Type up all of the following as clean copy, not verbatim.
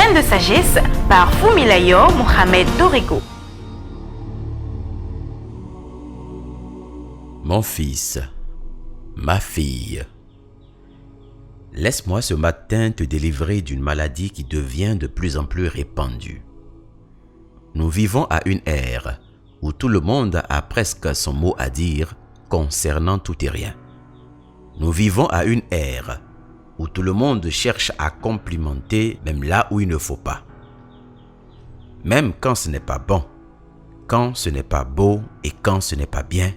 Graines de sagesse par Fumilayo Mohamed Dorigo. Mon fils, ma fille, laisse-moi ce matin te délivrer d'une maladie qui devient de plus en plus répandue. Nous vivons à une ère où tout le monde a presque son mot à dire concernant tout et rien. Nous vivons à une ère où tout le monde cherche à complimenter même là où il ne faut pas. Même quand ce n'est pas bon, quand ce n'est pas beau et quand ce n'est pas bien,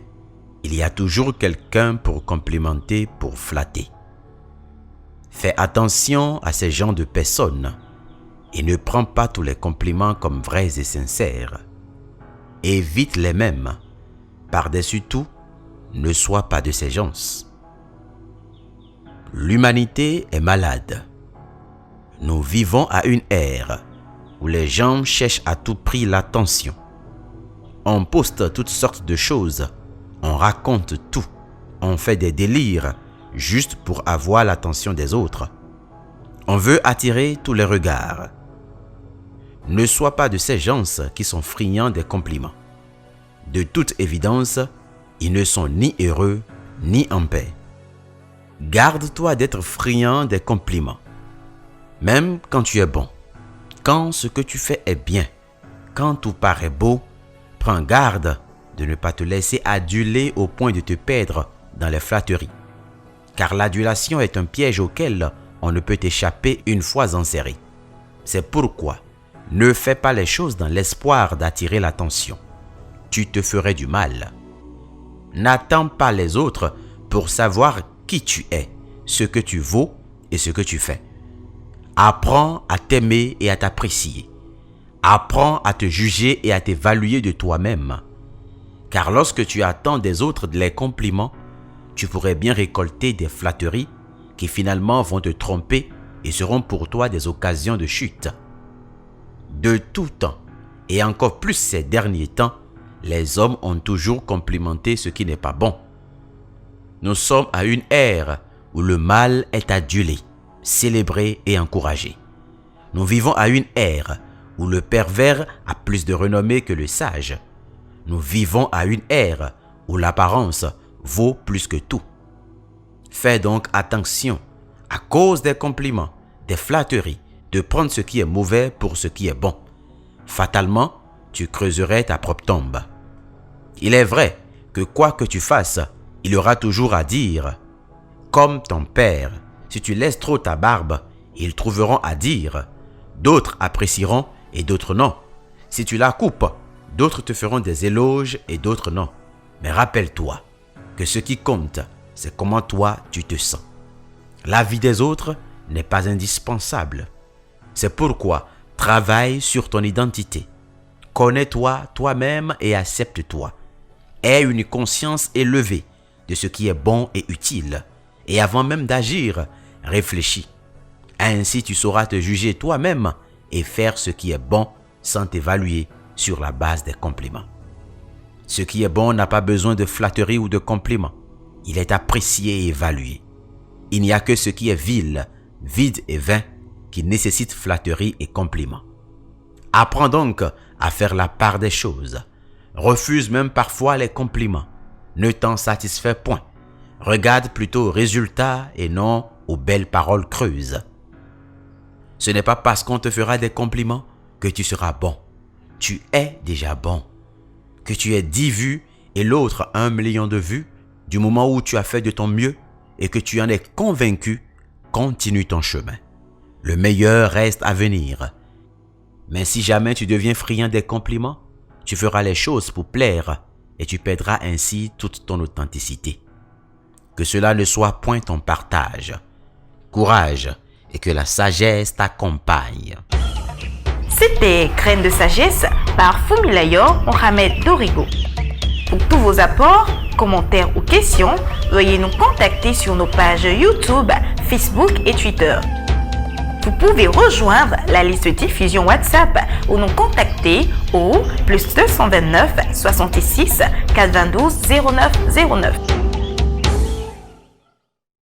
il y a toujours quelqu'un pour complimenter, pour flatter. Fais attention à ces genres de personnes et ne prends pas tous les compliments comme vrais et sincères. Évite les mêmes. Par-dessus tout, ne sois pas de ces gens. L'humanité est malade. Nous vivons à une ère où les gens cherchent à tout prix l'attention. On poste toutes sortes de choses, on raconte tout, on fait des délires juste pour avoir l'attention des autres. On veut attirer tous les regards. Ne sois pas de ces gens qui sont friands des compliments. De toute évidence, ils ne sont ni heureux ni en paix. Garde-toi d'être friand des compliments. Même quand tu es bon, quand ce que tu fais est bien, quand tout paraît beau, prends garde de ne pas te laisser aduler au point de te perdre dans les flatteries. Car l'adulation est un piège auquel on ne peut échapper une fois enserré. C'est pourquoi ne fais pas les choses dans l'espoir d'attirer l'attention. Tu te ferais du mal. N'attends pas les autres pour savoir qui tu es, ce que tu vaux et ce que tu fais. Apprends à t'aimer et à t'apprécier. Apprends à te juger et à t'évaluer de toi-même. Car lorsque tu attends des autres les compliments, tu pourrais bien récolter des flatteries qui finalement vont te tromper et seront pour toi des occasions de chute. De tout temps, et encore plus ces derniers temps, les hommes ont toujours complimenté ce qui n'est pas bon. Nous sommes à une ère où le mal est adulé, célébré et encouragé. Nous vivons à une ère où le pervers a plus de renommée que le sage. Nous vivons à une ère où l'apparence vaut plus que tout. Fais donc attention, à cause des compliments, des flatteries, de prendre ce qui est mauvais pour ce qui est bon. Fatalement, tu creuserais ta propre tombe. Il est vrai que quoi que tu fasses, il y aura toujours à dire. Comme ton père, si tu laisses trop ta barbe, ils trouveront à dire. D'autres apprécieront et d'autres non. Si tu la coupes, d'autres te feront des éloges et d'autres non. Mais rappelle-toi que ce qui compte, c'est comment toi tu te sens. L'avis des autres n'est pas indispensable. C'est pourquoi travaille sur ton identité. Connais-toi toi-même et accepte-toi. Aie une conscience élevée de ce qui est bon et utile. Et avant même d'agir, réfléchis. Ainsi tu sauras te juger toi-même et faire ce qui est bon sans t'évaluer sur la base des compliments. Ce qui est bon n'a pas besoin de flatterie ou de compliments. Il est apprécié et évalué. Il n'y a que ce qui est vil, vide et vain qui nécessite flatterie et compliments. Apprends donc à faire la part des choses. Refuse même parfois les compliments. Ne t'en satisfais point. Regarde plutôt aux résultats et non aux belles paroles creuses. Ce n'est pas parce qu'on te fera des compliments que tu seras bon. Tu es déjà bon. Que tu aies 10 vues et l'autre 1 million de vues, du moment où tu as fait de ton mieux et que tu en es convaincu, continue ton chemin. Le meilleur reste à venir. Mais si jamais tu deviens friand des compliments, tu feras les choses pour plaire et tu perdras ainsi toute ton authenticité. Que cela ne soit point ton partage. Courage et que la sagesse t'accompagne. C'était Graines de sagesse par Fumilayo Mohamed Dorigo. Pour tous vos apports, commentaires ou questions, veuillez nous contacter sur nos pages YouTube, Facebook et Twitter. Vous pouvez rejoindre la liste de diffusion WhatsApp ou nous contacter au +229 66 422 09 09.